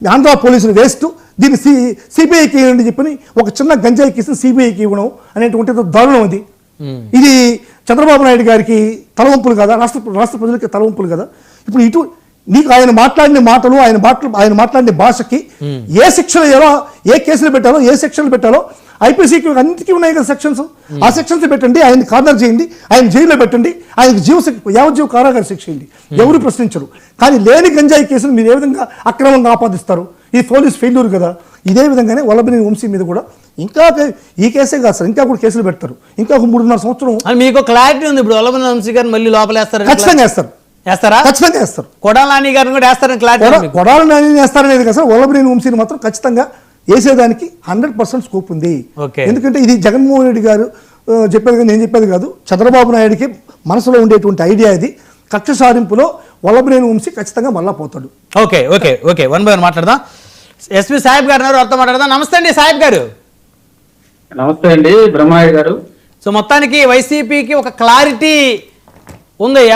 ఆంధ్ర పోలీసులు వేస్తూ దీన్ని సిబిఐకి ఇవ్వండి చెప్పని ఒక చిన్న గంజాయి కేసుని సిబిఐకి ఇవ్వడం అనేటువంటి దారుణం అది. ఇది చంద్రబాబు నాయుడు గారికి తలవంపులు కదా, రాష్ట్ర ప్రజలకి తలవంపులు కదా. ఇప్పుడు ఇటు నీకు ఆయన మాట్లాడిన మాటలు ఆయన మాట్లాడిన భాషకి ఏ శిక్షలు వేయాలో, ఏ కేసులు పెట్టాలో, ఏ సెక్షన్లు పెట్టాలో ఐపీసీకి అన్నిటికీ ఉన్నాయి కదా సెక్షన్స్. ఆ సెక్షన్స్ పెట్టండి, ఆయన కార్నర్ చేయండి, ఆయన జైల్లో పెట్టండి, ఆయనకు యావజ్జీవ కారాగార శిక్ష చేయండి, ఎవరు ప్రశ్నించరు. కానీ లేని గంజాయి కేసులు మీరు ఏ విధంగా అక్రమంగా ఆపాదిస్తారు? ఇది పోలీస్ ఫెయిల్యూర్ కదా. ఇదే విధంగానే వల్లభనేని వంశీ మీద కూడా ఇంకా ఈ కేసే కాదు సార్, ఇంకా కూడా కేసులు పెడతారు. ఇంకా ఒక 3.5 సంవత్సరం మీకు క్లారిటీ ఉంది. ఇప్పుడు వల్లభనేని వంశీ గారిని మళ్ళీ లోపలేస్తారు, ఖచ్చితంగా వేస్తారు. ఖచ్చితంగా వేస్తారు. కొడాల నాని గారిని కూడా వేస్తారని క్లారిటీ. కొడాల నాని వేస్తారనేది కదా సార్, వల్లభనేని వంశీని మాత్రం ఖచ్చితంగా వేసేదానికి 100% స్కోప్ ఉంది. ఎందుకంటే ఇది జగన్మోహన్ రెడ్డి గారు చెప్పేది కానీ నేను చెప్పేది కాదు, చంద్రబాబు నాయుడికి మనసులో ఉండేటువంటి ఐడియా ఇది. కక్ష సారింపులో వల్లభనేని వంశీ ఖచ్చితంగా మళ్ళా పోతాడు. ఓకే ఓకే ఓకే, 1 by 1 మాట్లాడదాం. ఎస్పీ సాహిబ్ గారు వారితో మాట్లాడదాం. నమస్తే అండి సాహిబ్ గారు. నమస్తే అండి బ్రహ్మయ్య గారు. సో మొత్తానికి వైసీపీకి ఒక క్లారిటీ ఉంది.